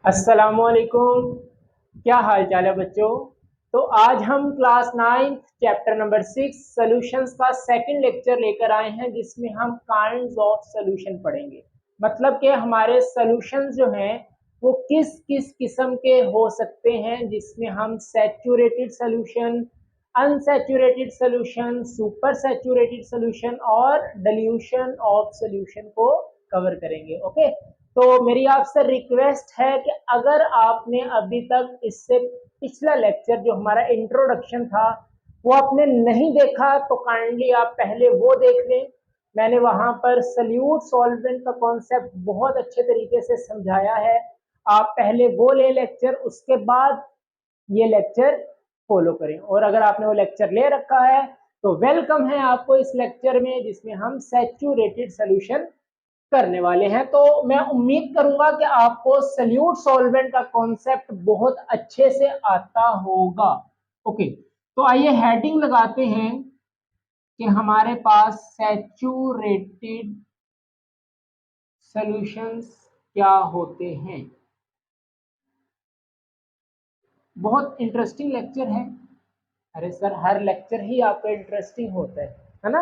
अस्सलामुअलैकुम। क्या हाल चाल है बच्चों। तो आज हम क्लास 9 चैप्टर नंबर 6 सॉल्यूशंस का सेकंड लेक्चर लेकर आए हैं, जिसमें हम काइंड्स ऑफ सॉल्यूशन पढ़ेंगे। मतलब कि हमारे सॉल्यूशंस जो हैं वो किस किस किस्म के हो सकते हैं, जिसमें हम saturated solution, unsaturated solution, super saturated solution और डिल्यूशन ऑफ सॉल्यूशन को कवर करेंगे। ओके, तो मेरी आपसे रिक्वेस्ट है कि अगर आपने अभी तक इससे पिछला लेक्चर जो हमारा इंट्रोडक्शन था वो आपने नहीं देखा तो काइंडली आप पहले वो देख लें। मैंने वहां पर सल्यूट सॉल्वेंट का कॉन्सेप्ट बहुत अच्छे तरीके से समझाया है। आप पहले वो ले लेक्चर, उसके बाद ये लेक्चर फॉलो करें। और अगर आपने वो लेक्चर ले रखा है तो वेलकम है आपको इस लेक्चर में, जिसमें हम सैचुरेटेड सॉल्यूशन करने वाले हैं। तो मैं उम्मीद करूंगा कि आपको सल्यूट सॉल्वेंट का कॉन्सेप्ट बहुत अच्छे से आता होगा। ओके, तो आइए हेडिंग लगाते हैं कि हमारे पास सैचुरेटेड सॉल्यूशंस क्या होते हैं। बहुत इंटरेस्टिंग लेक्चर है। अरे सर, हर लेक्चर ही आपका इंटरेस्टिंग होता है ना।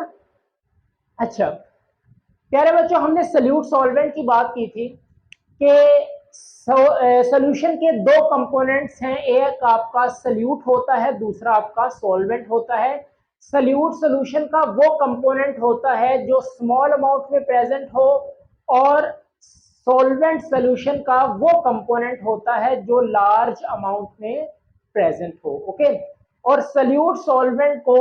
अच्छा प्यारे बच्चों, हमने सल्यूट सॉल्वेंट की बात की थी कि सॉल्यूशन के दो कंपोनेंट्स हैं। एक आपका सल्यूट होता है, दूसरा आपका सॉल्वेंट होता है। सल्यूट सॉल्यूशन का वो कंपोनेंट होता है जो स्मॉल अमाउंट में प्रेजेंट हो, और सॉल्वेंट सॉल्यूशन का वो कंपोनेंट होता है जो लार्ज अमाउंट में प्रेजेंट हो। ओके, और सल्यूट सॉल्वेंट को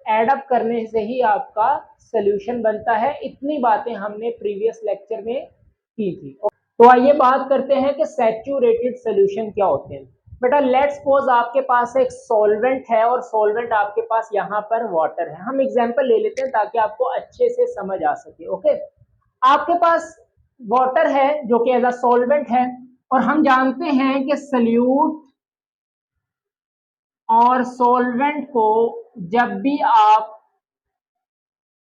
एड अप करने से ही आपका सॉल्यूशन बनता है। इतनी बातें हमने प्रीवियस लेक्चर में की थी। तो आइए बात करते हैं कि सैचुरेटेड सॉल्यूशन क्या होते हैं। बेटा लेट्स सपोज आपके पास एक सॉल्वेंट है और सॉल्वेंट आपके पास यहाँ पर वाटर है। हम एग्जांपल ले लेते हैं ताकि आपको अच्छे से समझ आ सके। ओके, आपके पास वाटर है जो कि एज अ सॉल्वेंट है, और हम जानते हैं कि सल्यूट और सॉल्वेंट को जब भी आप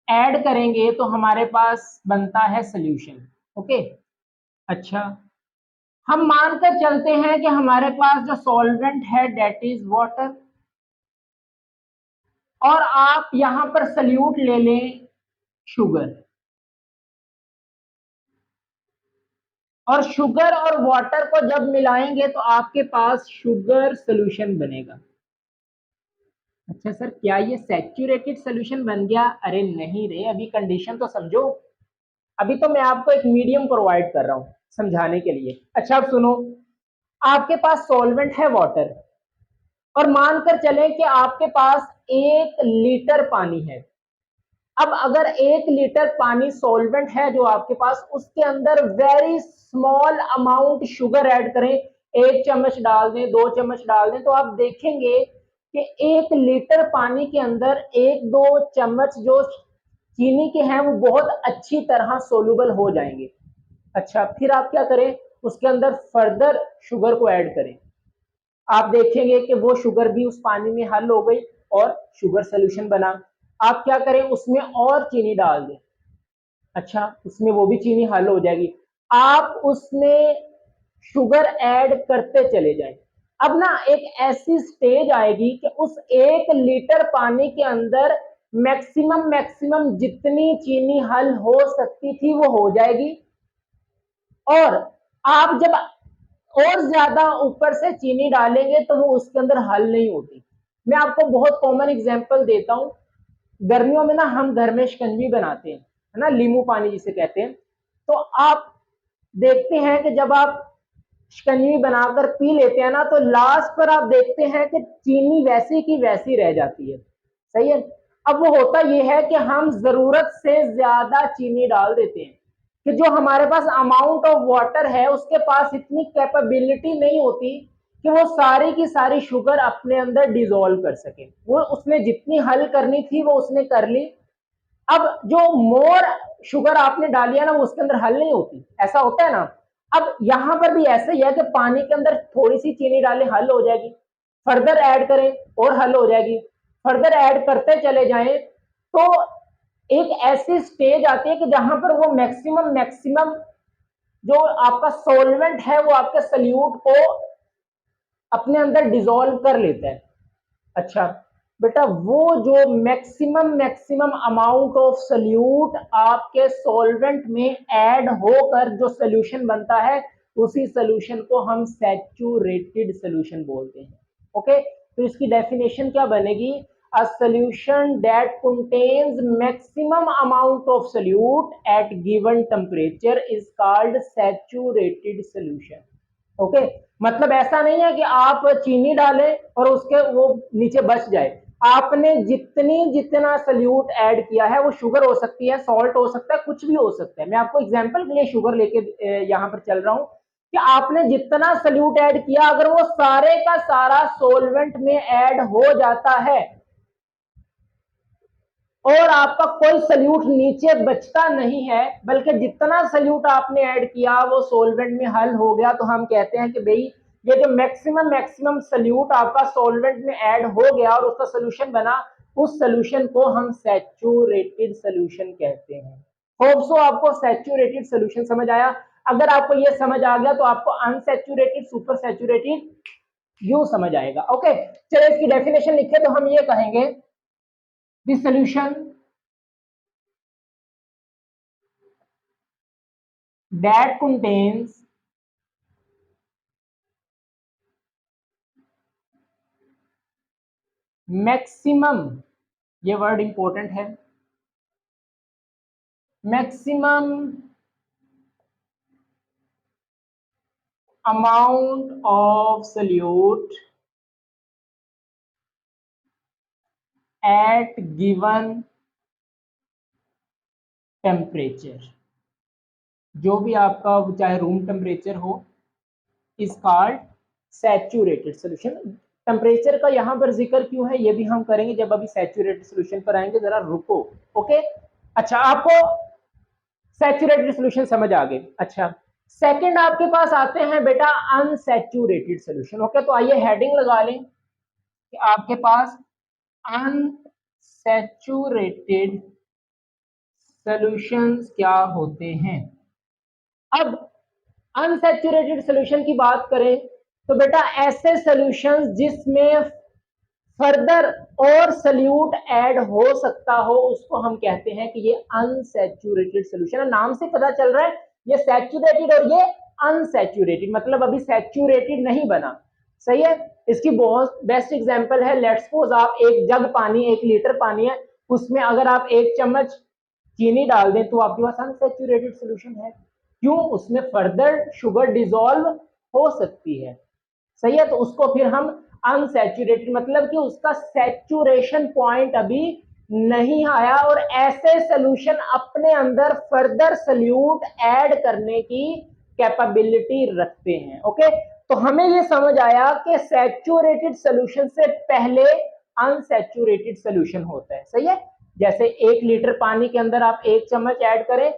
ऐड करेंगे तो हमारे पास बनता है सॉल्यूशन। ओके, अच्छा हम मानकर चलते हैं कि हमारे पास जो सॉल्वेंट है डेट इज वाटर, और आप यहां पर सल्यूट ले लें शुगर, और शुगर और वाटर को जब मिलाएंगे तो आपके पास शुगर सॉल्यूशन बनेगा। अच्छा सर, क्या ये सैचुरेटेड सॉल्यूशन बन गया? अरे नहीं रे, अभी कंडीशन तो समझो। अभी तो मैं आपको एक मीडियम प्रोवाइड कर रहा हूं समझाने के लिए। अच्छा अब सुनो, आपके पास सॉल्वेंट है वाटर, और मानकर चले कि आपके पास 1 लीटर पानी है। अब अगर 1 लीटर पानी सॉल्वेंट है जो आपके पास, उसके अंदर very small amount sugar add करें, 1 चम्मच डाल दें, 2 चम्मच डाल दें, तो आप देखेंगे कि 1 लीटर पानी के अंदर 1-2 चम्मच जो चीनी के हैं वो बहुत अच्छी तरह सोलूबल हो जाएंगे। अच्छा फिर आप क्या करें, उसके अंदर फर्दर शुगर को ऐड करें। आप देखेंगे कि वो शुगर भी उस पानी में हल हो गई और शुगर सोल्यूशन बना। आप क्या करें, उसमें और चीनी डाल दें। अच्छा, उसमें वो भी चीनी हल हो जाएगी। आप उसमें शुगर ऐड करते चले जाएं। अब ना एक ऐसी स्टेज आएगी कि उस 1 लीटर पानी के अंदर मैक्सिमम मैक्सिमम जितनी चीनी हल हो सकती थी वो हो जाएगी, और आप जब और ज्यादा ऊपर से चीनी डालेंगे तो वो उसके अंदर हल नहीं होती। मैं आपको बहुत कॉमन एग्जांपल देता हूं। गर्मियों में ना हम घर में शिकंजी बनाते हैं, है ना, नींबू पानी जिसे कहते हैं। तो आप देखते हैं कि जब आप शिकंजी बनाकर पी लेते हैं ना, तो लास्ट पर आप देखते हैं कि चीनी वैसी की वैसी रह जाती है। सही है। अब वो होता यह है कि हम जरूरत से ज्यादा चीनी डाल देते हैं, कि जो हमारे पास अमाउंट ऑफ वाटर है उसके पास इतनी कैपेबिलिटी नहीं होती कि वो सारी की सारी शुगर अपने अंदर डिसॉल्व कर सके। वो उसने जितनी हल करनी थी वो उसने कर ली। अब जो मोर शुगर आपने डाली है ना वो उसके अंदर हल नहीं होती, ऐसा होता है ना। अब यहां पर भी ऐसे ही है कि पानी के अंदर थोड़ी सी चीनी डालें हल हो जाएगी, फर्दर ऐड करें और हल हो जाएगी, फर्दर ऐड करते चले जाएं, तो एक ऐसी स्टेज आती है कि जहां पर वो मैक्सिमम मैक्सिमम जो आपका सॉल्वेंट है वो आपके सल्यूट को अपने अंदर डिसॉल्व कर लेता है। अच्छा बेटा, वो जो maximum maximum amount of salute आपके सॉल्वेंट में ऐड होकर जो सोल्यूशन बनता है, उसी सोल्यूशन को हम सैचुरेटेड सोल्यूशन बोलते हैं। ओके, तो इसकी डेफिनेशन क्या बनेगी? A solution that contains maximum amount of solute at given temperature is called saturated solution. Okay, मतलब ऐसा नहीं है कि आप चीनी डालें और उसके वो नीचे बच जाए। आपने जितना सल्यूट ऐड किया है, वो शुगर हो सकती है, सॉल्ट हो सकता है, कुछ भी हो सकता है। मैं आपको एग्जांपल के लिए शुगर लेके यहां पर चल रहा हूं कि आपने जितना सल्यूट ऐड किया, अगर वो सारे का सारा सोलवेंट में ऐड हो जाता है और आपका कोई सल्यूट नीचे बचता नहीं है, बल्कि जितना सल्यूट आपने ऐड किया वो सोलवेंट में हल हो गया, तो हम कहते हैं कि भाई ये जो मैक्सिमम मैक्सिमम सल्यूट आपका सोलवेंट में ऐड हो गया और उसका सोल्यूशन बना, उस सोल्यूशन को हम सैचुरेटेड सोल्यूशन कहते हैं। होप सो आपको सैचुरेटेड सोल्यूशन समझ आया। अगर आपको ये समझ आ गया तो आपको अनसैचुरेटेड, सुपर सैचुरेटेड यूं समझ आएगा। ओके, चलो इसकी डेफिनेशन लिखे तो हम ये कहेंगे, this solution that contains maximum, ये वर्ड इंपॉर्टेंट है, maximum amount of solute at given temperature, जो भी आपका चाहे रूम टेम्परेचर हो, is called saturated solution. Temperature का यहां पर जिक्र क्यों है ये भी हम करेंगे जब अभी सैचुरेटेड सोल्यूशन पर आएंगे, जरा रुको। ओके, अच्छा आपको सैचुरेटेड सोल्यूशन समझ आ गए। अच्छा, सेकंड आपके पास आते हैं बेटा अनसैचुरेटेड सोल्यूशन। ओके, तो आइए हेडिंग लगा लें कि आपके पास अनसैचुरेटेड सॉल्यूशंस क्या होते हैं। अब अनसैचुरेटेड सॉल्यूशन की बात करें तो बेटा ऐसे सॉल्यूशंस जिसमें फर्दर और सल्यूट ऐड हो सकता हो, उसको हम कहते हैं कि ये अनसैचुरेटेड सॉल्यूशन है। नाम से पता चल रहा है ये सैचुरेटेड और ये अनसैचुरेटेड, मतलब अभी सैचुरेटेड नहीं बना। सही है, इसकी बहुत बेस्ट एग्जांपल है, लेट्स सपोज आप एक जग पानी, 1 लीटर पानी है, उसमें अगर आप 1 चम्मच चीनी डाल दें तो आपके पास अनसैचुरेटेड सॉल्यूशन है। क्यों? उसमें फर्दर शुगर डिसॉल्व हो सकती है। सही है, तो उसको फिर हम अनसैचुरेटेड, मतलब कि उसका सैचुरेशन पॉइंट अभी नहीं आया और ऐसे सोल्यूशन अपने अंदर फर्दर सल्यूट ऐड करने की कैपेबिलिटी रखते हैं। ओके, तो हमें ये समझ आया कि सैचुरेटेड सोल्यूशन से पहले अनसैचुरेटेड सोल्यूशन होता है। सही है, जैसे 1 लीटर पानी के अंदर आप 1 चम्मच ऐड करें,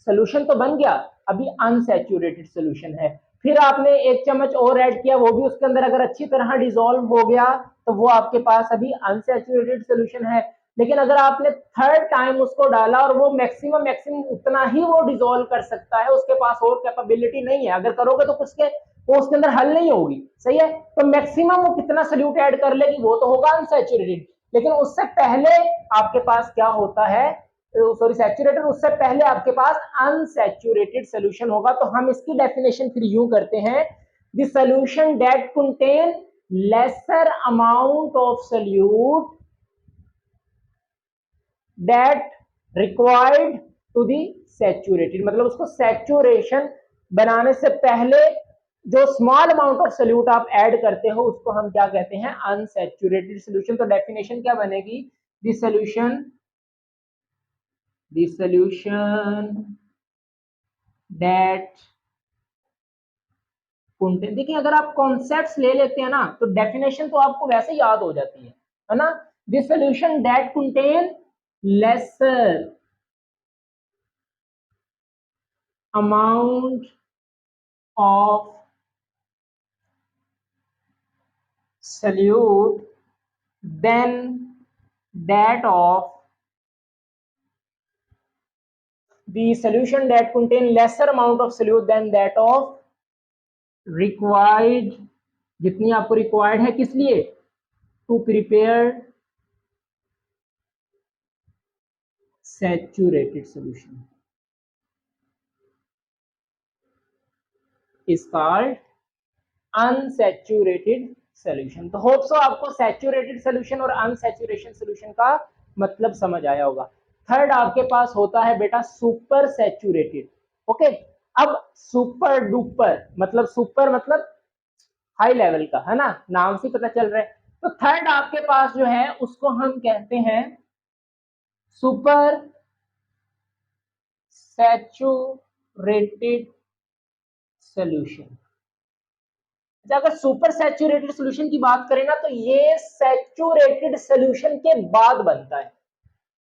सोल्यूशन तो बन गया, अभी अनसैचुरेटेड सोल्यूशन है। फिर आपने 1 चम्मच और ऐड किया, वो भी उसके अंदर अगर अच्छी तरह डिसॉल्व हो गया तो वो आपके पास अभी अनसैचुरेटेड सोल्यूशन है। लेकिन अगर आपने थर्ड टाइम उसको डाला और वो मैक्सिमम मैक्सिमम उतना ही वो डिसॉल्व कर सकता है, उसके पास और कैपेबिलिटी नहीं है, अगर करोगे तो कुछ के वो उसके अंदर हल नहीं होगी। सही है, तो मैक्सिमम वो कितना सोल्यूट ऐड कर लेगी, वो तो होगा अनसैचुरेटेड। लेकिन उससे पहले आपके पास क्या होता है, सॉरी सैचुरेटेड, उससे पहले आपके पास अनसैचुरेटेड सोल्यूशन होगा। तो हम इसकी डेफिनेशन फिर यूं करते हैं, the solution that contain lesser amount of solute that required to the saturated, मतलब उसको सैचुरेशन बनाने से पहले जो स्मॉल अमाउंट ऑफ सोल्यूट आप ऐड करते हो उसको हम क्या कहते हैं, अनसैचुरेटेड सोल्यूशन। तो डेफिनेशन क्या बनेगी, द सोल्यूशन दैट कंटेन, देखिए अगर आप कॉन्सेप्ट्स ले लेते हैं ना तो डेफिनेशन तो आपको वैसे याद हो जाती है ना। This solution that contain lesser amount of solute than that of the solution that contain lesser amount of solute than that of required, जितनी आपको रिक्वायर्ड है किस लिए, to prepare saturated solution is called unsaturated solution. तो hope so आपको saturated solution और unsaturation solution का मतलब समझ आया होगा। थर्ड आपके पास होता है बेटा सुपर सैचुरेटेड। ओके, अब सुपर डुपर मतलब सुपर मतलब हाई लेवल का, है ना, नाम से पता चल रहा है। तो थर्ड आपके पास जो है उसको हम कहते हैं सुपर सैचुरेटेड सॉल्यूशन। अगर सुपर सैचुरेटेड सॉल्यूशन की बात करें ना, तो ये सैचुरेटेड सॉल्यूशन के बाद बनता है,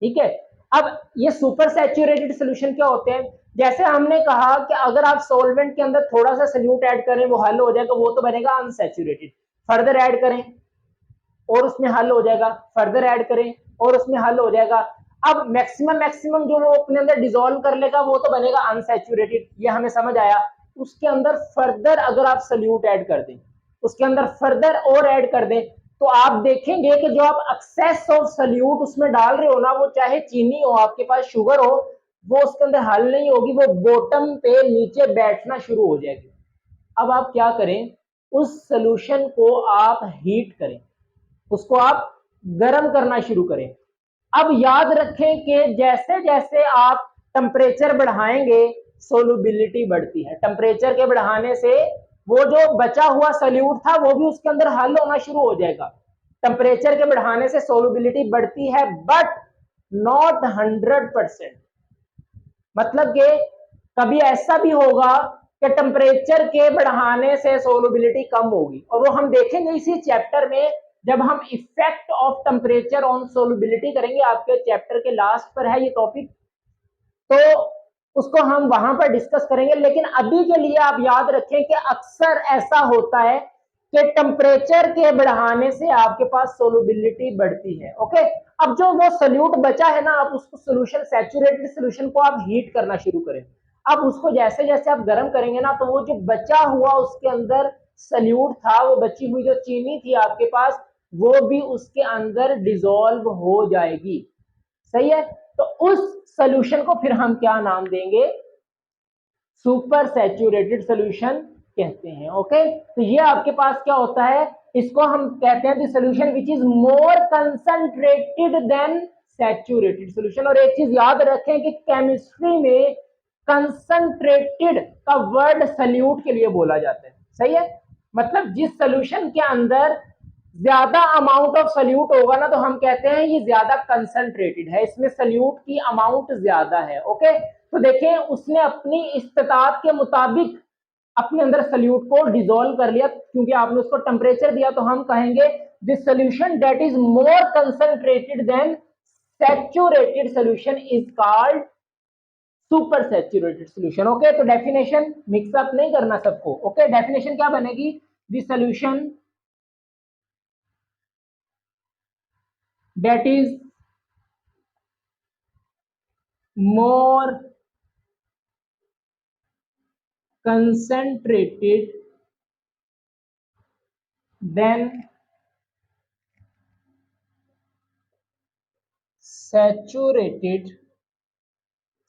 ठीक है। अब ये सुपर सैचुरेटेड सॉल्यूशन क्या होते हैं, जैसे हमने कहा कि अगर आप सॉल्वेंट के अंदर थोड़ा सा सॉल्यूट ऐड करें वो हल हो जाए, तो वो तो बनेगा अनसैचुरेटेड। फर्दर ऐड करें और उसमें हल हो जाएगा, फर्दर ऐड करें और उसमें हल हो जाएगा। अब मैक्सिमम जो वो अपने अंदर डिसॉल्व कर लेगा वो तो बनेगा अनसैचुरेटेड, ये हमें समझ आया। उसके अंदर फर्दर अगर आप सॉल्यूट ऐड कर दें, उसके अंदर फर्दर और ऐड कर दें, तो आप देखेंगे कि जो आप एक्सेस ऑफ सॉल्यूट उसमें डाल रहे हो ना, वो चाहे चीनी हो, आपके पास शुगर हो, वो उसके अंदर हल नहीं होगी, वो बॉटम पे नीचे बैठना शुरू हो जाएगी। अब आप क्या करें, उस सॉल्यूशन को आप हीट करें, उसको आप गर्म करना शुरू करें। अब याद रखें कि जैसे जैसे आप टेम्परेचर बढ़ाएंगे सोलुबिलिटी बढ़ती है। टेम्परेचर के बढ़ाने से वो जो बचा हुआ सॉल्यूट था वो भी उसके अंदर हल होना शुरू हो जाएगा। टेम्परेचर के बढ़ाने से सोलुबिलिटी बढ़ती है, बट नॉट 100%। मतलब कि कभी ऐसा भी होगा कि टेम्परेचर के बढ़ाने से सोलुबिलिटी कम होगी, और वो हम देखेंगे इसी चैप्टर में जब हम effect of temperature on solubility करेंगे। आपके चैप्टर के लास्ट पर है ये टॉपिक, तो उसको हम वहां पर डिस्कस करेंगे। लेकिन अभी के लिए आप याद रखें कि अक्सर ऐसा होता है कि टेम्परेचर के बढ़ाने से आपके पास सोलुबिलिटी बढ़ती है। ओके, अब जो वो सॉल्यूट बचा है ना, आप उसको सोल्यूशन सैचुरेटेड सोल्यूशन को आप हीट करना शुरू करें। अब उसको जैसे जैसे आप गर्म करेंगे ना, तो वो जो बचा हुआ उसके अंदर सॉल्यूट था, वो बची हुई जो चीनी थी आपके पास, वो भी उसके अंदर डिसॉल्व हो जाएगी। सही है, तो उस सॉल्यूशन को फिर हम क्या नाम देंगे, सुपर सैचुरेटेड सॉल्यूशन कहते हैं। ओके, तो ये आपके पास क्या होता है, इसको हम कहते हैं the solution which is more concentrated than saturated solution. और एक चीज याद रखें कि केमिस्ट्री में कंसंट्रेटेड का वर्ड सॉल्यूट के लिए बोला जाता है। सही है, मतलब जिस सॉल्यूशन के अंदर ज्यादा अमाउंट ऑफ सॉल्यूट होगा ना, तो हम कहते हैं ये ज्यादा कंसंट्रेटेड है, इसमें सॉल्यूट की अमाउंट ज्यादा है। ओके, तो देखें उसने अपनी इस्तात के मुताबिक अपने अंदर सॉल्यूट को डिसॉल्व कर लिया, क्योंकि आपने उसको टेम्परेचर दिया, तो हम कहेंगे this solution that is more concentrated than saturated solution is called super saturated solution. Okay, तो डेफिनेशन मिक्सअप नहीं करना सबको। ओके, डेफिनेशन क्या बनेगी, this solution that is more concentrated than saturated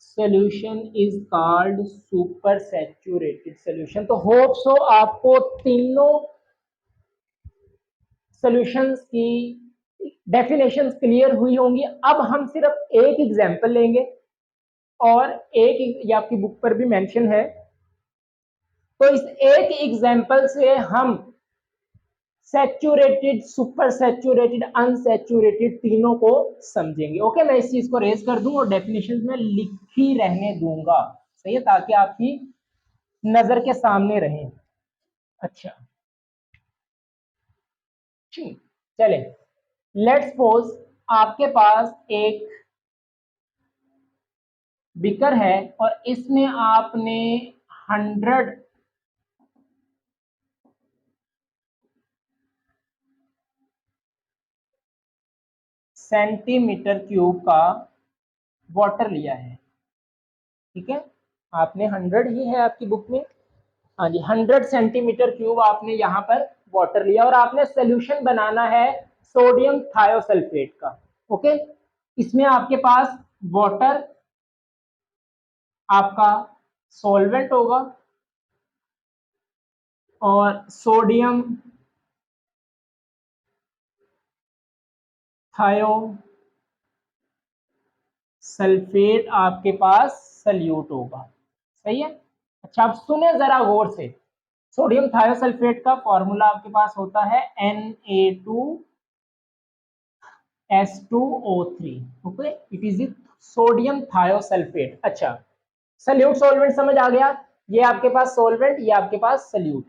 solution is called super saturated solution। तो hope so आपको तीनों solutions की डेफिनेशंस क्लियर हुई होंगी। अब हम सिर्फ एक एग्जांपल लेंगे, और एक ये आपकी बुक पर भी मेंशन है, तो इस एक एग्जांपल से हम सैचुरेटेड, सुपर सैचुरेटेड, अनसैचुरेटेड तीनों को समझेंगे। ओके, मैं इस चीज को रेज कर दूं और डेफिनेशन में लिखी रहने दूंगा, सही है, ताकि आपकी नजर के सामने रहे। अच्छा, चले, लेट्स सपोज आपके पास एक बिकर है और इसमें आपने 100 सेंटीमीटर क्यूब का वाटर लिया है। ठीक है, आपने 100 ही है आपकी बुक में, हाँ जी 100 सेंटीमीटर क्यूब आपने यहाँ पर वाटर लिया और आपने सोल्यूशन बनाना है सोडियम थायोसल्फेट का। ओके, इसमें आपके पास वाटर आपका सॉल्वेंट होगा और सोडियम थायोसल्फेट आपके पास सल्यूट होगा। सही है, अच्छा अब सुने जरा गौर से, सोडियम थायोसल्फेट का फॉर्मूला आपके पास होता है Na2S2O3। Okay, it is sodium thiosulphate. अच्छा, सल्यूट सॉल्वेंट समझ आ गया, ये आपके पास सॉल्वेंट, ये आपके पास सल्यूट।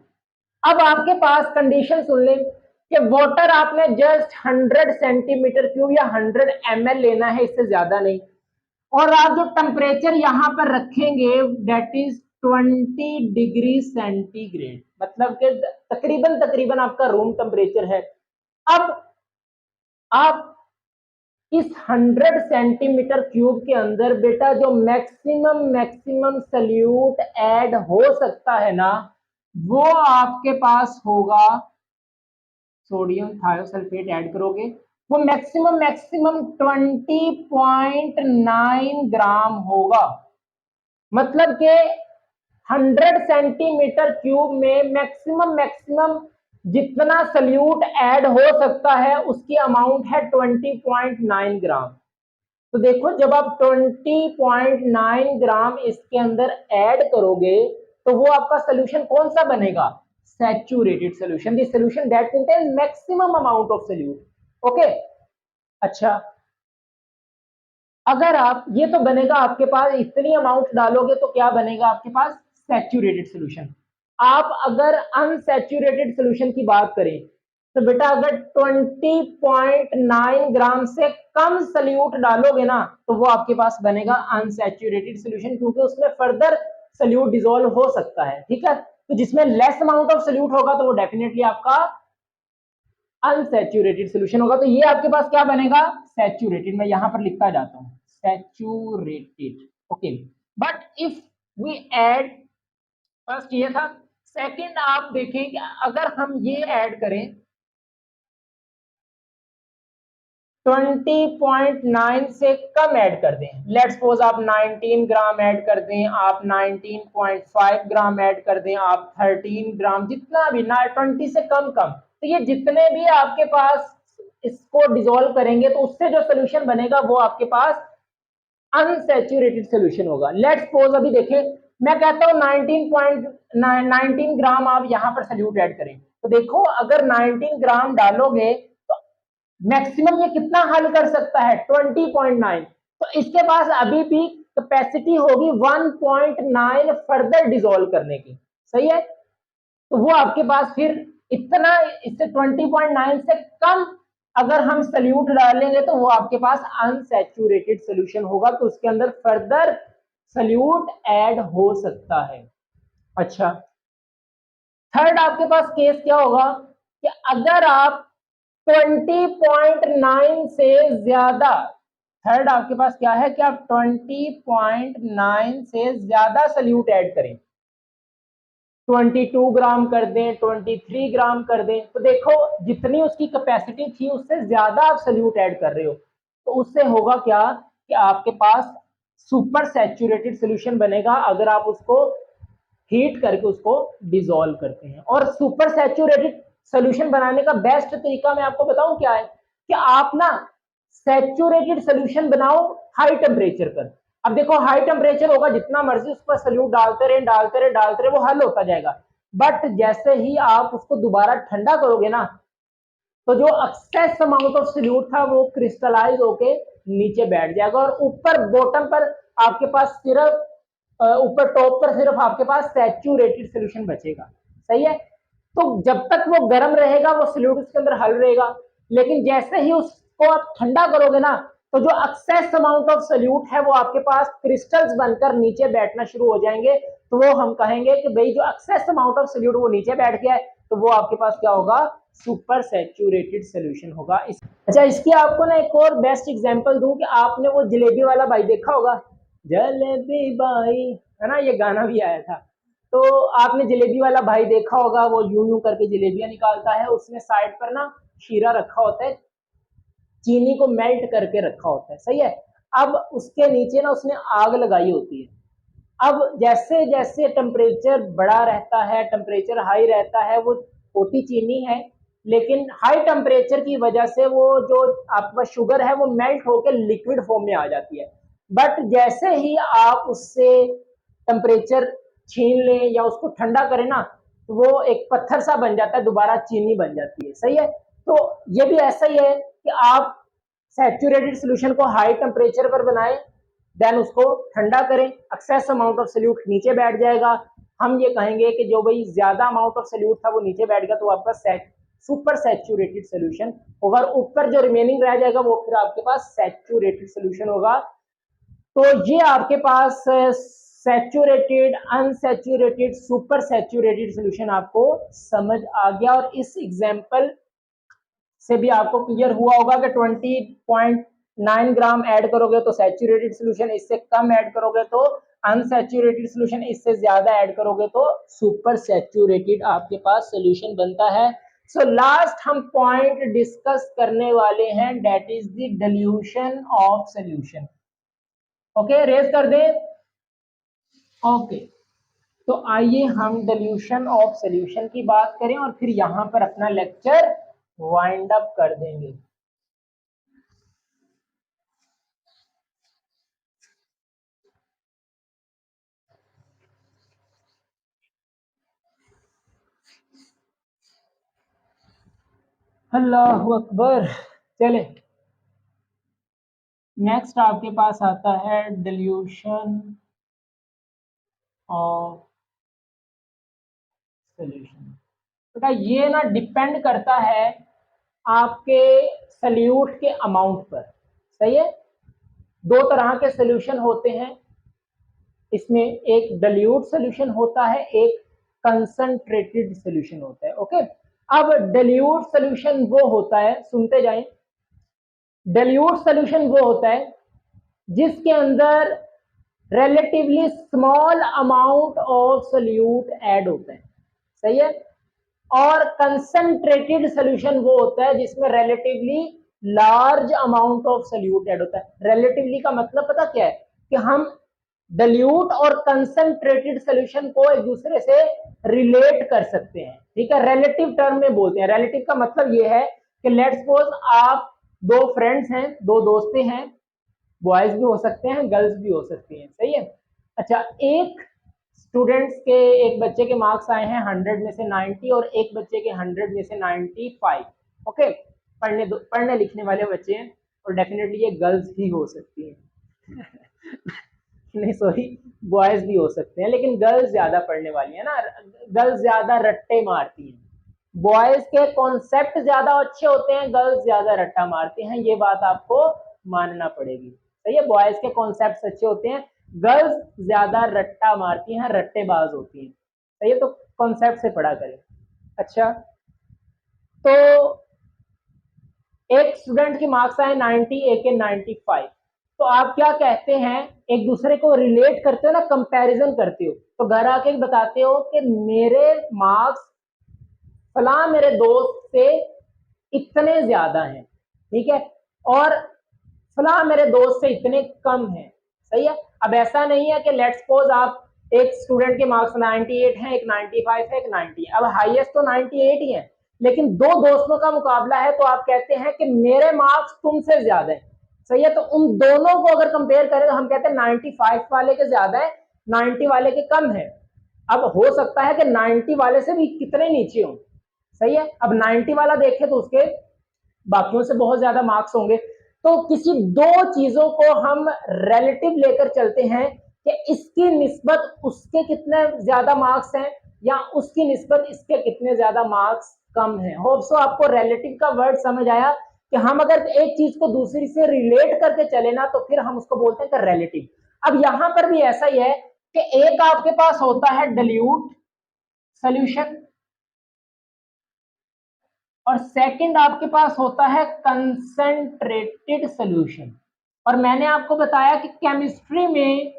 अब आपके पास कंडीशन सुन लें कि वाटर आपने जस्ट 100 सेंटीमीटर क्यूब या 100 ml लेना है, इससे ज्यादा नहीं, और आप जो टेम्परेचर यहां पर रखेंगे दैट इज 20 डिग्री सेंटीग्रेड, मतलब कि तकरीबन तकरीबन आपका रूम टेम्परेचर है। अब आप इस 100 सेंटीमीटर क्यूब के अंदर बेटा जो मैक्सिमम सल्यूट ऐड हो सकता है ना, वो आपके पास होगा, सोडियम थायोसल्फेट ऐड करोगे, वो मैक्सिमम 20.9 ग्राम होगा। मतलब कि 100 सेंटीमीटर क्यूब में मैक्सिमम जितना सल्यूट ऐड हो सकता है उसकी अमाउंट है 20.9 ग्राम। तो देखो जब आप 20.9 ग्राम इसके अंदर ऐड करोगे तो वो आपका सोल्यूशन कौन सा बनेगा, saturated solution, the solution that contain maximum amount of solute. Okay, अच्छा अगर आप, ये तो बनेगा आपके पास, इतनी अमाउंट डालोगे तो क्या बनेगा आपके पास, सैचुरेटेड सोल्यूशन। आप अगर अनसैचुरेटेड सोल्यूशन की बात करें तो बेटा अगर 20.9 ग्राम से कम सल्यूट डालोगे ना तो वो आपके पास बनेगा अनसैचुरेटेड सोल्यूशन, क्योंकि उसमें फर्दर सल्यूट डिसॉल्व हो सकता है। ठीक है, तो जिसमें लेस अमाउंट ऑफ सल्यूट होगा तो वो डेफिनेटली आपका अनसैचुरेटेड सोल्यूशन होगा। तो ये आपके पास क्या बनेगा, सैचुरेटेड। मैं यहां पर लिखता जाता हूं saturated. Okay, but if we add, first ये था, सेकंड आप देखें कि अगर हम ये ऐड करें 20.9 से कम ऐड कर दें, लेट्स सपोज आप 19 ग्राम ऐड कर दें, आप 19.5 ग्राम ऐड कर दें, आप 13 ग्राम, जितना भी ना 20 से कम कम, तो ये जितने भी आपके पास इसको डिसॉल्व करेंगे तो उससे जो सोल्यूशन बनेगा वो आपके पास अनसैचुरेटेड सोल्यूशन होगा। लेट्स सपोज अभी देखें, मैं कहता हूं 19 ग्राम आप यहां पर सल्यूट ऐड करें, तो देखो अगर 19 ग्राम डालोगे तो मैक्सिमम ये कितना हल कर सकता है, 20.9, तो इसके पास अभी भी कैपेसिटी होगी 1.9 फर्दर डिसॉल्व करने की। सही है, तो वो आपके पास फिर इतना, इससे 20.9 से कम अगर हम सल्यूट डालेंगे तो वो आपके पास अनसैचुरेटेड सोल्यूशन होगा, तो उसके अंदर फर्दर सल्यूट ऐड हो सकता है। अच्छा, थर्ड आपके पास केस क्या होगा कि अगर आप 20.9 से ज्यादा, थर्ड आपके पास क्या है कि आप 20.9 से ज्यादा सल्यूट ऐड करें, 22 ग्राम कर दें, 23 ग्राम कर दें, तो देखो जितनी उसकी कैपेसिटी थी उससे ज्यादा आप सल्यूट ऐड कर रहे हो, तो उससे होगा क्या कि आपके पास सुपर सैचुरेटेड सोल्यूशन बनेगा अगर आप उसको हीट करके उसको डिसॉल्व करते हैं। और सुपर सैचुरेटेड सोल्यूशन बनाने का बेस्ट तरीका मैं आपको बताऊं क्या है कि आप ना सैचुरेटेड सोल्यूशन बनाओ हाई टेम्परेचर पर। अब देखो हाई टेम्परेचर होगा, जितना मर्जी उस पर सल्यूट डालते रहे वो हल होता जाएगा, बट जैसे ही आप उसको दोबारा ठंडा करोगे ना तो जो एक्सेस अमाउंट ऑफ सल्यूट था वो क्रिस्टलाइज होके नीचे बैठ जाएगा और ऊपर बॉटम पर आपके पास सिर्फ, ऊपर टॉप पर सिर्फ आपके पास सैचुरेटेड सोल्यूशन बचेगा। सही है, तो जब तक वो गर्म रहेगा वो सल्यूट उसके अंदर हल रहेगा, लेकिन जैसे ही उसको आप ठंडा करोगे ना तो जो एक्सेस अमाउंट ऑफ सल्यूट है वो आपके पास क्रिस्टल्स बनकर नीचे बैठना शुरू हो जाएंगे, तो वो हम कहेंगे कि भाई जो एक्सेस अमाउंट ऑफ सल्यूट वो नीचे बैठ गया है, तो वो आपके पास क्या होगा, सुपर सैचुरेटेड सोल्यूशन होगा। अच्छा, इसकी आपको ना एक और बेस्ट एग्जांपल दूं कि आपने वो जलेबी वाला भाई देखा होगा, जलेबी बाई, है ना, ये गाना भी आया था। तो आपने जलेबी वाला भाई देखा होगा, वो यूं यूं करके जलेबियां निकालता है, उसमें साइड पर ना शीरा रखा होता है, चीनी को मेल्ट करके रखा होता है, सही है। अब उसके नीचे ना उसने आग लगाई होती है। अब जैसे जैसे टेम्परेचर बढ़ा रहता है, टेम्परेचर हाई रहता है, वो होती चीनी है, लेकिन हाई टेम्परेचर की वजह से वो जो आपका शुगर है वो मेल्ट होकर लिक्विड फॉर्म में आ जाती है। बट जैसे ही आप उससे टेम्परेचर छीन लें या उसको ठंडा करें ना, तो वो एक पत्थर सा बन जाता है, दोबारा चीनी बन जाती है, सही है। तो ये भी ऐसा ही है कि आप सैचुरेटेड सोल्यूशन को हाई टेम्परेचर पर बनाएं, देन उसको ठंडा करें, एक्सेस अमाउंट ऑफ सोल्यूट नीचे बैठ जाएगा। हम ये कहेंगे कि जो भाई ज्यादा अमाउंट ऑफ सोल्यूट था वो नीचे बैठ गया, तो आपका सुपर सैचुरेटेड सोल्यूशन होगा, ऊपर जो रिमेनिंग रह जाएगा वो फिर आपके पास सैचुरेटेड सोल्यूशन होगा। तो ये आपके पास saturated, unsaturated, super saturated solution आपको समझ आ गया। और इस एग्जांपल से भी आपको क्लियर हुआ होगा कि 20.9 ग्राम ऐड करोगे तो सैचुरेटेड सोल्यूशन, इससे कम ऐड करोगे तो अनसैचुरेटेड सोल्यूशन, इससे ज्यादा ऐड करोगे तो सुपर सैचुरेटेड आपके पास सोल्यूशन बनता है। सो लास्ट हम पॉइंट डिस्कस करने वाले हैं, that is the dilution of solution. Okay, raise कर दे। ओके, तो आइए हम डिल्यूशन ऑफ सोल्यूशन की बात करें और फिर यहां पर अपना लेक्चर वाइंड अप कर देंगे। अल्लाह अकबर। चले, नेक्स्ट आपके पास आता है डिल्यूशन ऑफ सोल्यूशन। बेटा ये ना डिपेंड करता है आपके सल्यूट के अमाउंट पर, सही है। दो तरह के सोल्यूशन होते हैं इसमें, एक डिल्यूट सोल्यूशन होता है, एक कंसंट्रेटेड सोल्यूशन होता है। ओके, अब डिल्यूट सोल्यूशन वो होता है, सुनते जाएं, डिल्यूट सोल्यूशन वो होता है जिसके अंदर relatively small amount of solute add होता है, सही है। और कंसंट्रेटेड सोल्यूशन वो होता है जिसमें relatively large amount of solute add होता है। रिलेटिवली का मतलब पता क्या है, कि हम डिल्यूट और कंसंट्रेटेड सोल्यूशन को एक दूसरे से रिलेट कर सकते हैं, ठीक है, रिलेटिव टर्म में बोलते हैं। रिलेटिव का मतलब ये है कि लेट्स सपोज आप दो फ्रेंड्स हैं, दो दोस्तें हैं, बॉयज भी हो सकते हैं, गर्ल्स भी हो सकती हैं, सही है। अच्छा, एक स्टूडेंट्स के, एक बच्चे के मार्क्स आए हैं 100 में से 90 और एक बच्चे के 100 में से 95। ओके, पढ़ने लिखने वाले बच्चे हैं, और डेफिनेटली ये गर्ल्स ही हो सकती हैं। नहीं सॉरी, बॉयज भी हो सकते हैं, लेकिन गर्ल्स ज्यादा पढ़ने वाली है ना, गर्ल्स ज्यादा रट्टे मारती हैं। बॉयज के कॉन्सेप्ट ज्यादा अच्छे होते हैं, गर्ल्स ज्यादा रट्टा मारती हैं, ये बात आपको मानना पड़ेगी, सही है। बॉयज के कॉन्सेप्ट अच्छे होते हैं, गर्ल्स ज्यादा रट्टा मारती हैं, रट्टेबाज होती हैं, सही है। तो कॉन्सेप्ट से पढ़ा करें। अच्छा, तो एक स्टूडेंट के मार्क्स आए 90, एक के 95, तो आप क्या कहते हैं, एक दूसरे को रिलेट करते हो ना, कंपैरिजन करते हो, तो घर आके बताते हो कि मेरे मार्क्स फला मेरे दोस्त से इतने ज्यादा हैं, ठीक है, और फला मेरे दोस्त से इतने कम हैं, सही है। अब ऐसा नहीं है कि लेट्स सपोज आप, एक स्टूडेंट के मार्क्स 98 हैं, एक 95 है, एक 90 है, अब हाईएस्ट तो 98 ही है, लेकिन दो दोस्तों का मुकाबला है, तो आप कहते हैं कि मेरे मार्क्स तुमसे ज्यादा है, सही है। तो उन दोनों को अगर कंपेयर करें तो हम कहते हैं 95 वाले के ज्यादा है, 90 वाले के कम है। अब हो सकता है कि 90 वाले से भी कितने नीचे हो, सही है। अब 90 वाला देखे तो उसके बाकियों से बहुत ज्यादा मार्क्स होंगे। तो किसी दो चीजों को हम रिलेटिव लेकर चलते हैं कि इसकी निस्बत उसके कितने ज्यादा मार्क्स हैं, या उसकी निस्बत इसके कितने ज्यादा मार्क्स कम हैं। होप सो आपको रिलेटिव का वर्ड समझ आया, कि हम अगर एक चीज को दूसरी से रिलेट करके चले ना, तो फिर हम उसको बोलते हैं रिलेटिव। अब यहां पर भी ऐसा ही है कि एक आपके पास होता है डिल्यूट सोल्यूशन, और सेकंड आपके पास होता है कंसंट्रेटेड सोल्यूशन। और मैंने आपको बताया कि केमिस्ट्री में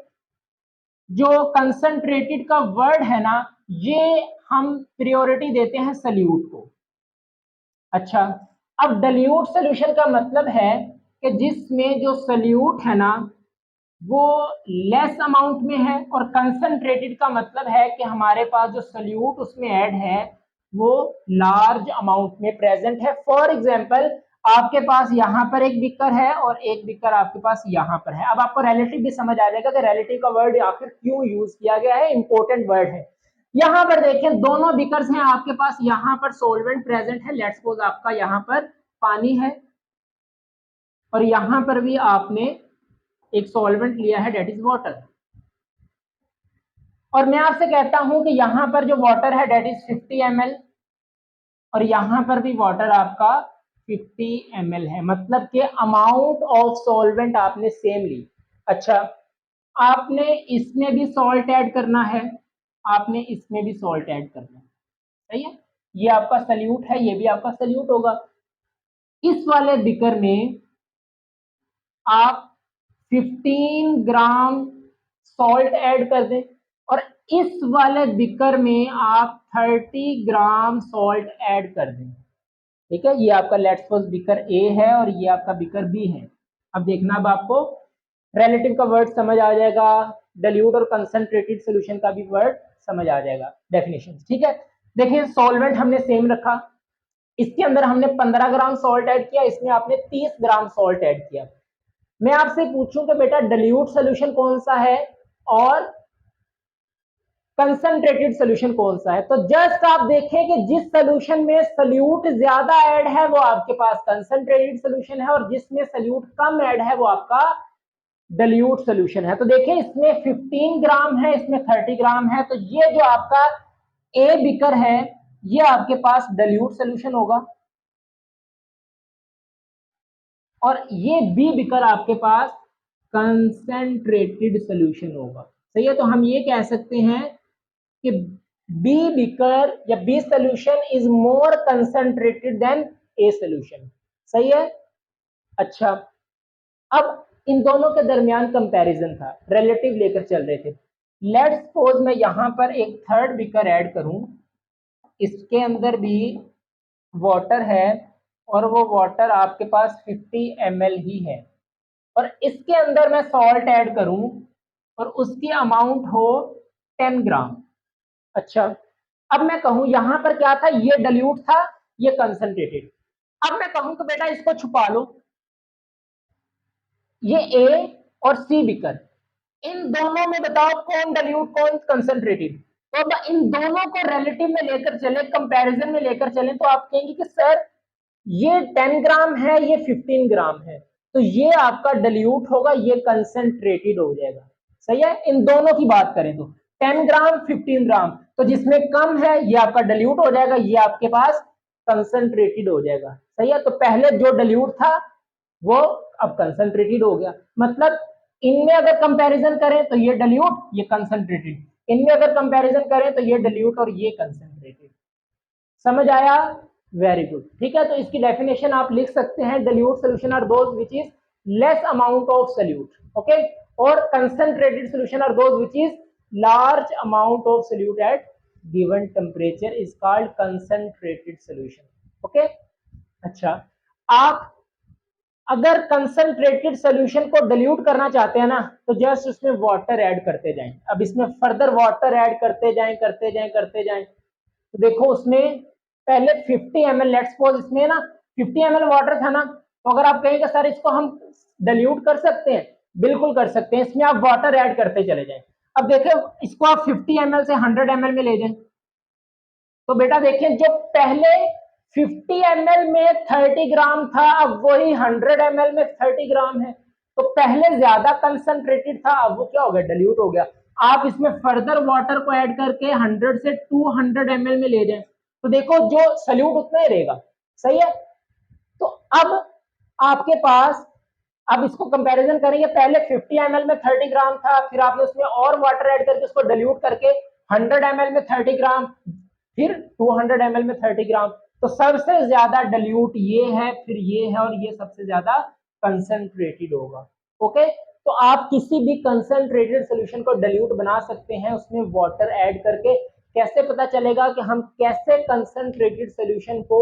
जो कंसंट्रेटेड का वर्ड है ना, ये हम प्रायोरिटी देते हैं सल्यूट को। अच्छा, अब डाइल्यूट सॉल्यूशन का मतलब है कि जिसमें जो सल्यूट है ना वो लेस अमाउंट में है, और कंसंट्रेटेड का मतलब है कि हमारे पास जो सल्यूट उसमें ऐड है वो लार्ज अमाउंट में प्रेजेंट है। फॉर एग्जांपल, आपके पास यहाँ पर एक बीकर है और एक बीकर आपके पास यहाँ पर है। अब आपको रिलेटिव भी समझ आ जाएगा कि रिलेटिव का वर्ड आखिर क्यों यूज किया गया है, इंपॉर्टेंट वर्ड है। यहाँ पर देखें, दोनों बीकर्स हैं आपके पास, यहाँ पर सोलवेंट प्रेजेंट है, लेट्स सपोज आपका यहाँ पर पानी है और यहाँ पर भी आपने एक सॉल्वेंट लिया है, डेट इज वाटर। और मैं आपसे कहता हूं कि यहां पर जो वाटर है डेट इज 50 ml और यहां पर भी वाटर आपका 50 ml है, मतलब कि अमाउंट ऑफ सॉल्वेंट आपने सेम ली। अच्छा, आपने इसमें भी सॉल्ट ऐड करना है, आपने इसमें भी सॉल्ट ऐड करना है, सही है। ये आपका सल्यूट है, ये भी आपका सल्यूट होगा। इस वाले बिकर में आप 15 ग्राम सॉल्ट ऐड कर दें और इस वाले बिकर में आप 30 ग्राम सॉल्ट ऐड कर दें। ठीक है, ये आपका लेट्स सपोज बिकर ए है और ये आपका बिकर बी है। अब देखना, अब आपको रिलेटिव का वर्ड समझ आ जाएगा, डाइल्यूट और कंसंट्रेटेड सॉल्यूशन का भी वर्ड समझ आ जाएगा, डेफिनेशन। ठीक है, देखिए सॉल्वेंट हमने सेम रखा, इसके अंदर हमने 15 ग्राम सॉल्ट ऐड किया, इसमें आपने 30 ग्राम सॉल्ट ऐड किया। मैं आपसे पूछूं कि बेटा डाइल्यूट सॉल्यूशन कौन सा है और कंसंट्रेटेड सॉल्यूशन कौन सा है, तो जस्ट आप देखें कि जिस सॉल्यूशन में सल्यूट ज्यादा ऐड है वो आपके पास कंसंट्रेटेड सॉल्यूशन है और जिसमें सल्यूट कम ऐड है वो आपका डाइल्यूट सॉल्यूशन है। तो देखें, इसमें 15 ग्राम है, इसमें 30 ग्राम है, तो ये जो आपका ए बिकर है ये आपके पास डाइल्यूट सॉल्यूशन होगा और ये बी बिकर आपके पास कंसंट्रेटेड सॉल्यूशन होगा। सही है, तो हम ये कह सकते हैं कि बी बिकर या B solution is more concentrated than A solution. सही है। अच्छा, अब इन दोनों के दरमियान कंपैरिजन था, रिलेटिव लेकर चल रहे थे। लेट्स सपोज मैं यहां पर एक थर्ड बिकर ऐड करूं, इसके अंदर भी वाटर है और वो वाटर आपके पास 50 ml ही है और इसके अंदर मैं सॉल्ट ऐड करूं और उसकी अमाउंट हो 10 ग्राम। अच्छा, अब मैं कहूं यहां पर क्या था, ये डाइल्यूट था, ये कंसंट्रेटेड। अब मैं कहूं कि बेटा इसको छुपा लो, ये ए और सी बिकर, इन दोनों में बताओ कौन डाइल्यूट कौन कंसंट्रेटेड। तो अब इन दोनों को रिलेटिव में लेकर चले, कंपैरिजन में लेकर चले, तो आप कहेंगे कि सर ये 10 ग्राम है, ये 15 ग्राम है, तो ये आपका डाइल्यूट होगा, ये कंसंट्रेटेड हो जाएगा। सही है, इन दोनों की बात करें तो 10 ग्राम 15 ग्राम, तो जिसमें कम है ये आपका डाइल्यूट हो जाएगा, ये आपके पास कंसंट्रेटेड हो जाएगा। सही है, तो पहले जो डाइल्यूट था वो अब कंसंट्रेटेड हो गया। मतलब इनमें अगर कंपैरिजन करें तो ये डाइल्यूट, ये कंसंट्रेटेड, इनमें अगर कंपैरिजन करें तो ये डाइल्यूट और ये कंसंट्रेटेड। समझ आया? Very good. ठीक है, तो इसकी डेफिनेशन आप लिख सकते हैं, dilute solution are those which is less amount of solute, okay, और concentrated solution are those which is large amount of solute at given temperature is called concentrated solution. Okay, अच्छा, आप अगर कंसंट्रेटेड सॉल्यूशन को dilute करना चाहते हैं ना, तो जस्ट उसमें वाटर ऐड करते जाएं। अब इसमें फर्दर वाटर ऐड करते जाएं करते जाएं करते जाएं, तो देखो उसमें पहले 50 ml, लेट्स सपोज इसमें ना 50 ml वाटर था ना, तो अगर आप कहेंगे सर इसको हम डाइल्यूट कर सकते हैं, बिल्कुल कर सकते हैं, इसमें आप वाटर ऐड करते चले जाएं। अब देखें इसको आप 50 ml से 100 ml में ले जाएं, तो बेटा देखिए जो पहले 50 ml में 30 ग्राम था, अब वही 100 ml में 30 ग्राम है, तो पहले ज्यादा कंसंट्रेटेड था, अब वो क्या हो गया, डाइल्यूट हो गया। आप इसमें फर्दर वाटर को ऐड करके 100 से 200 ml में ले जाएं, तो देखो जो सल्यूट उतना ही रहेगा। सही है, तो अब आपके पास, अब इसको कंपैरिजन करेंगे, पहले 50 ml में 30 ग्राम था, फिर आपने उसमें और वाटर ऐड करके उसको डाइल्यूट करके 100 ml में 30 ग्राम, फिर 200 ml में 30 ग्राम, तो सबसे ज्यादा डाइल्यूट ये है, फिर ये है, और ये सबसे ज्यादा कंसंट्रेटेड होगा। ओके, तो आप किसी भी कंसंट्रेटेड सोल्यूशन को डाइल्यूट बना सकते हैं उसमें वाटर ऐड करके। कैसे पता चलेगा कि हम कैसे कंसंट्रेटेड सोल्यूशन को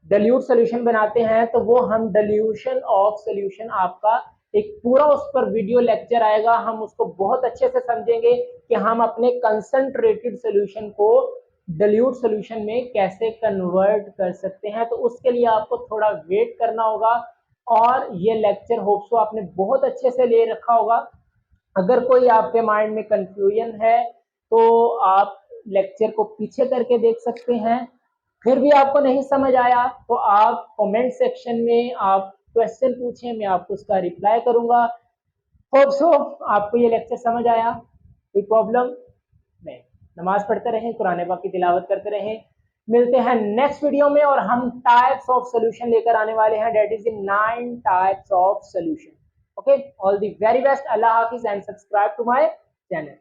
डाइल्यूट सोल्यूशन बनाते हैं? तो वो हम डाइल्यूशन ऑफ सोल्यूशन, आपका एक पूरा उस पर वीडियो लेक्चर आएगा, हम उसको बहुत अच्छे से समझेंगे कि हम अपने कंसंट्रेटेड सोल्यूशन को डाइल्यूट सोल्यूशन में कैसे कन्वर्ट कर सकते हैं। तो उसके लिए आपको थोड़ा वेट करना होगा, और ये लेक्चर होप सो आपने बहुत अच्छे से ले रखा होगा। अगर कोई आपके माइंड में कंफ्यूजन है तो आप लेक्चर को पीछे करके देख सकते हैं। फिर भी आपको नहीं समझ आया तो आप कमेंट सेक्शन में आप क्वेश्चन पूछें, मैं आपको उसका रिप्लाई करूंगा। होप सो आपको ये लेक्चर समझ आया। कोई प्रॉब्लम नहीं। नमाज पढ़ते रहें, कुरान पाक की तिलावत करते रहें। मिलते हैं नेक्स्ट वीडियो में, और हम टाइप्स ऑफ सॉल्यूशन लेकर आने वाले हैं, that is in 9 types of solution. Okay, all the very best. अल्लाह हाफिज and subscribe to my channel.